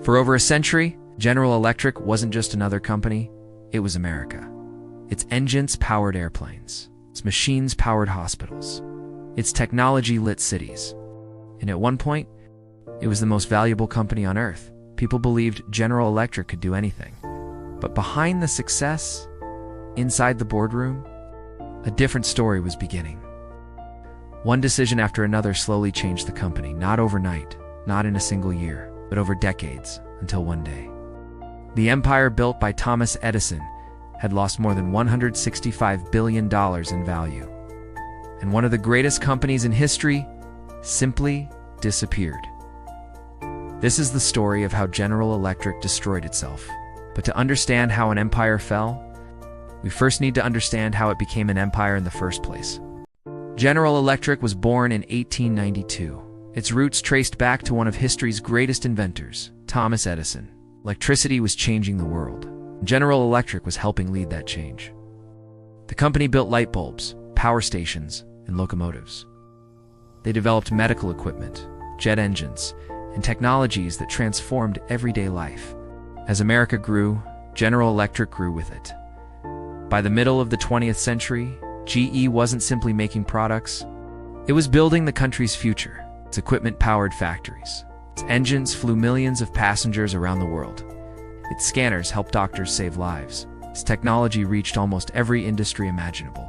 For over a century, General Electric wasn't just another company, it was America. Its engines powered airplanes. Its machines powered hospitals. Its technology lit cities. And at one point, it was the most valuable company on Earth. People believed General Electric could do anything. But behind the success, inside the boardroom, a different story was beginning. One decision after another slowly changed the company, not overnight, not in a single year, but over decades, until one day. The empire built by Thomas Edison had lost more than $165 billion in value. And one of the greatest companies in history simply disappeared. This is the story of how General Electric destroyed itself. But to understand how an empire fell, we first need to understand how it became an empire in the first place. General Electric was born in 1892. Its roots traced back to one of history's greatest inventors, Thomas Edison. Electricity was changing the world. General Electric was helping lead that change. The company built light bulbs, power stations, and locomotives. They developed medical equipment, jet engines, and technologies that transformed everyday life. As America grew, General Electric grew with it. By the middle of the 20th century, GE wasn't simply making products. It was building the country's future. Its equipment powered factories. Its engines flew millions of passengers around the world. Its scanners helped doctors save lives. Its technology reached almost every industry imaginable.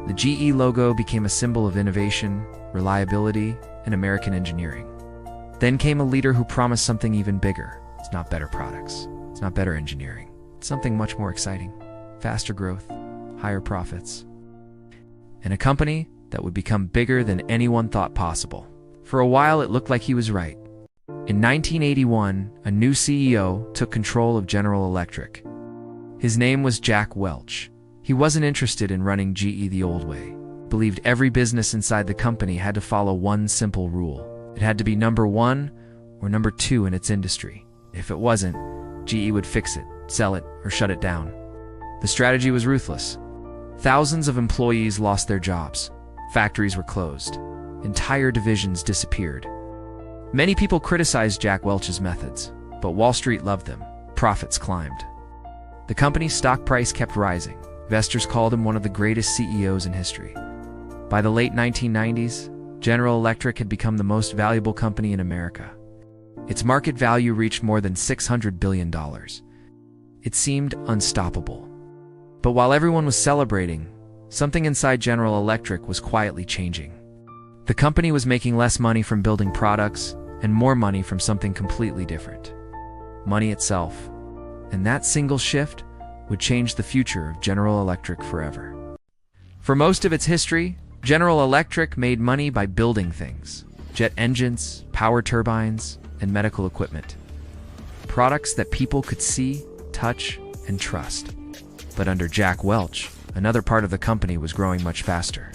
The GE logo became a symbol of innovation, reliability, and American engineering. Then came a leader who promised something even bigger. It's not better products. It's not better engineering. It's something much more exciting. Faster growth, higher profits, and a company that would become bigger than anyone thought possible. For a while, it looked like he was right. In 1981, a new CEO took control of General Electric. His name was Jack Welch. He wasn't interested in running GE the old way. He believed every business inside the company had to follow one simple rule. It had to be number one or number two in its industry. If it wasn't, GE would fix it, sell it, or shut it down. The strategy was ruthless. Thousands of employees lost their jobs. Factories were closed. Entire divisions disappeared. Many people criticized Jack Welch's methods, but Wall Street loved them. Profits climbed. The company's stock price kept rising. Investors called him one of the greatest CEOs in history. By the late 1990s, General Electric had become the most valuable company in America. Its market value reached more than $600 billion. It seemed unstoppable. But while everyone was celebrating, something inside General Electric was quietly changing. The company was making less money from building products and more money from something completely different. Money itself. And that single shift would change the future of General Electric forever. For most of its history, General Electric made money by building things: jet engines, power turbines, and medical equipment. Products that people could see, touch, and trust. But under Jack Welch, another part of the company was growing much faster.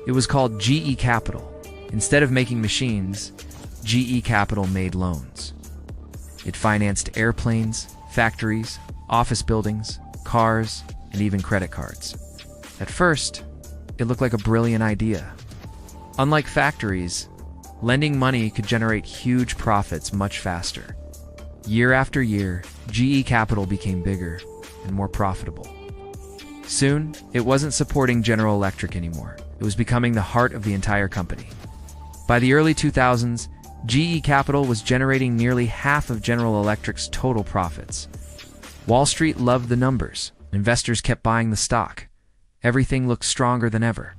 It was called GE Capital. Instead of making machines, GE Capital made loans. It financed airplanes, factories, office buildings, cars, and even credit cards. At first, it looked like a brilliant idea. Unlike factories, lending money could generate huge profits much faster. Year after year, GE Capital became bigger and more profitable. Soon, it wasn't supporting General Electric anymore. It was becoming the heart of the entire company. By the early 2000s, GE Capital was generating nearly half of General Electric's total profits. Wall Street loved the numbers. Investors kept buying the stock. Everything looked stronger than ever.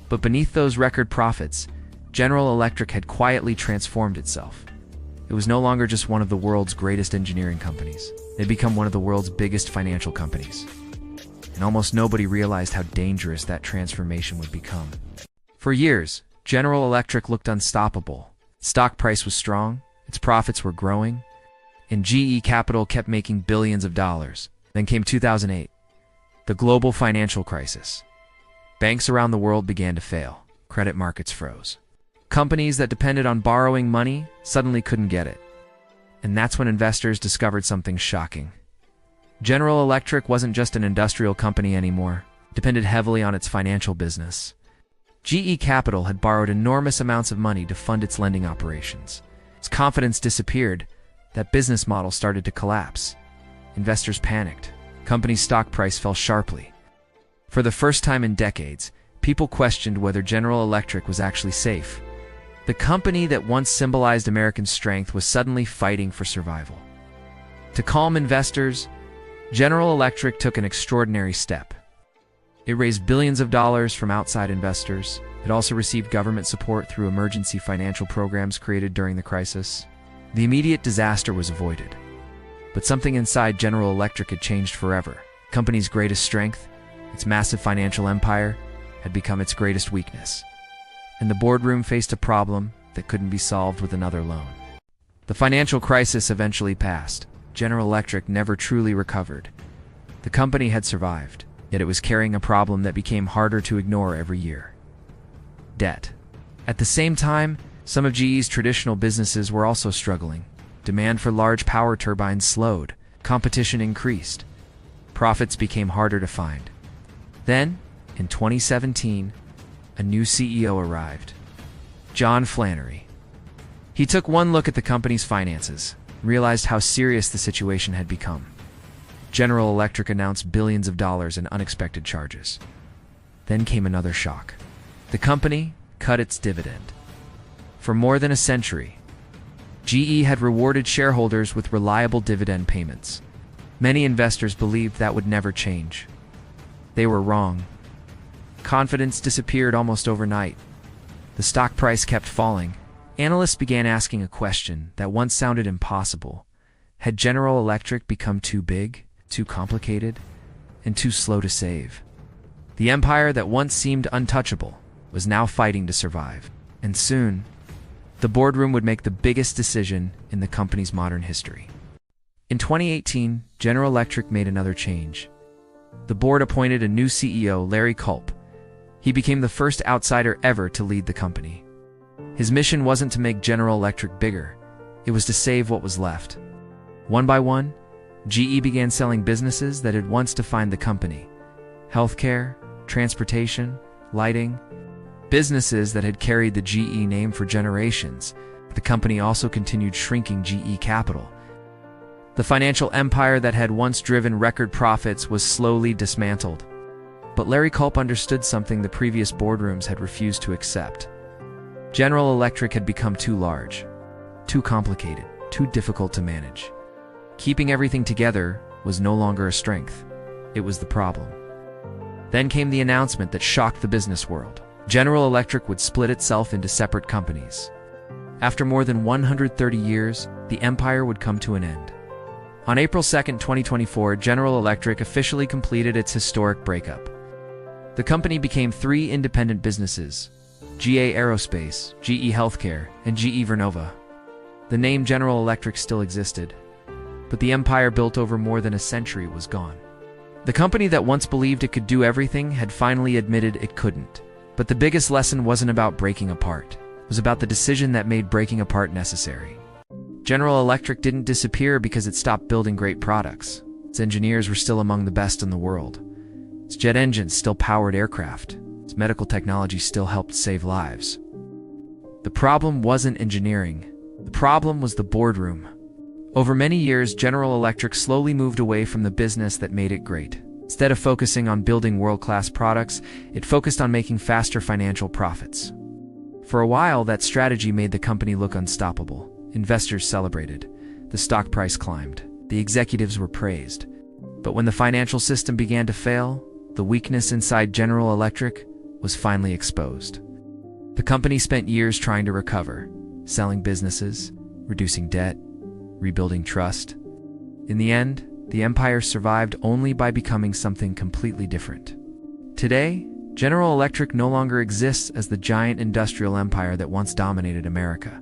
But beneath those record profits, General Electric had quietly transformed itself. It was no longer just one of the world's greatest engineering companies. It had become one of the world's biggest financial companies. And almost nobody realized how dangerous that transformation would become. For years, General Electric looked unstoppable. Its stock price was strong, its profits were growing, and GE Capital kept making billions of dollars. Then came 2008, the global financial crisis. Banks around the world began to fail. Credit markets froze. Companies that depended on borrowing money suddenly couldn't get it. And that's when investors discovered something shocking. General Electric wasn't just an industrial company anymore. It depended heavily on its financial business. GE Capital had borrowed enormous amounts of money to fund its lending operations. Its confidence disappeared, that business model started to collapse. Investors panicked. Company's stock price fell sharply. For the first time in decades, people questioned whether General Electric was actually safe. The company that once symbolized American strength was suddenly fighting for survival. To calm investors, General Electric took an extraordinary step. It raised billions of dollars from outside investors. It also received government support through emergency financial programs created during the crisis. The immediate disaster was avoided. But something inside General Electric had changed forever. The company's greatest strength, its massive financial empire, had become its greatest weakness. And the boardroom faced a problem that couldn't be solved with another loan. The financial crisis eventually passed. General Electric never truly recovered. The company had survived, yet it was carrying a problem that became harder to ignore every year: debt. At the same time, some of GE's traditional businesses were also struggling. Demand for large power turbines slowed. Competition increased. Profits became harder to find. Then, in 2017, a new CEO arrived: John Flannery. He took one look at the company's finances, realized how serious the situation had become. General Electric announced billions of dollars in unexpected charges. Then came another shock. The company cut its dividend. For more than a century, GE had rewarded shareholders with reliable dividend payments. Many investors believed that would never change. They were wrong. Confidence disappeared almost overnight. The stock price kept falling. Analysts began asking a question that once sounded impossible. Had General Electric become too big, too complicated, and too slow to save? The empire that once seemed untouchable was now fighting to survive. And soon, the boardroom would make the biggest decision in the company's modern history. In 2018, General Electric made another change. The board appointed a new CEO, Larry Culp. He became the first outsider ever to lead the company. His mission wasn't to make General Electric bigger. It was to save what was left. One by one, GE began selling businesses that had once defined the company: healthcare, transportation, lighting, businesses that had carried the GE name for generations. The company also continued shrinking GE capital. The financial empire that had once driven record profits was slowly dismantled. But Larry Culp understood something the previous boardrooms had refused to accept. General Electric had become too large, too complicated, too difficult to manage. Keeping everything together was no longer a strength. It was the problem. Then came the announcement that shocked the business world. General Electric would split itself into separate companies. After more than 130 years, the empire would come to an end. On April 2, 2024, General Electric officially completed its historic breakup. The company became three independent businesses: GE Aerospace, GE Healthcare, and GE Vernova. The name General Electric still existed, but the empire built over more than a century was gone. The company that once believed it could do everything had finally admitted it couldn't. But the biggest lesson wasn't about breaking apart. It was about the decision that made breaking apart necessary. General Electric didn't disappear because it stopped building great products. Its engineers were still among the best in the world. Its jet engines still powered aircraft. Its medical technology still helped save lives. The problem wasn't engineering. The problem was the boardroom. Over many years, General Electric slowly moved away from the business that made it great. Instead of focusing on building world-class products, it focused on making faster financial profits. For a while, that strategy made the company look unstoppable. Investors celebrated. The stock price climbed. The executives were praised. But when the financial system began to fail, the weakness inside General Electric was finally exposed. The company spent years trying to recover, selling businesses, reducing debt, rebuilding trust. In the end, the empire survived only by becoming something completely different. Today, General Electric no longer exists as the giant industrial empire that once dominated America.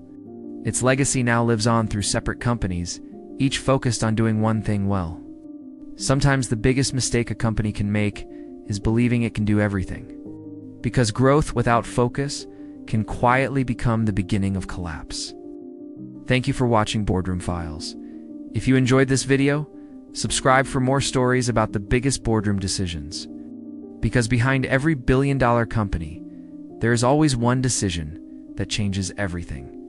Its legacy now lives on through separate companies, each focused on doing one thing well. Sometimes the biggest mistake a company can make is believing it can do everything. Because growth without focus can quietly become the beginning of collapse. Thank you for watching Boardroom Files. If you enjoyed this video, subscribe for more stories about the biggest boardroom decisions. Because behind every billion-dollar company, there is always one decision that changes everything.